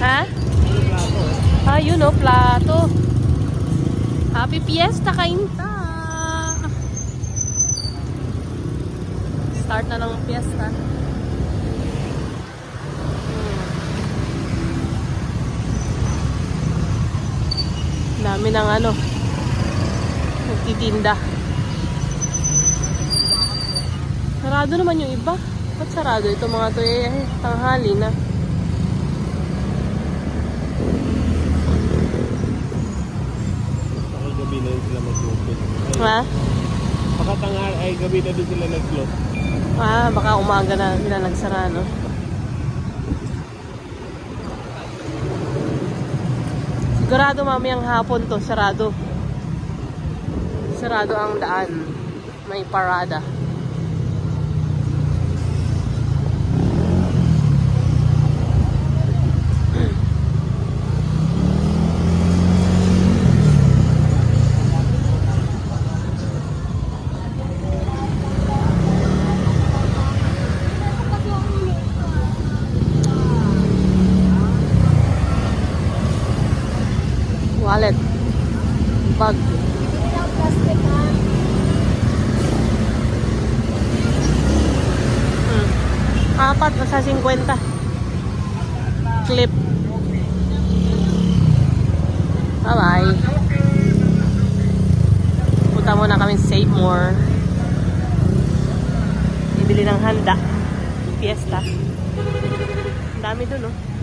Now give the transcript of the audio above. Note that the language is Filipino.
Ha? Ah, yun o, plato. Happy Fiesta, Kainta! Start na ng fiesta. Dami ng ano, nagtitinda. Sarado naman yung iba. Ba't sarado ito mga to eh? Tanghali na. Gabi na sila mag-close. Ha? Baka tanghali ay gabi na din sila nag-close. Ah, baka umaga na sila nagsara, no? Sigurado mamayang hapon to, sarado. Sarado ang daan. May parada. Wallet. Bag. Apat na sa 50. Clip. Bye-bye. Punta muna kami Save More. Bibili ng handa. Fiesta. Ang dami dun, oh.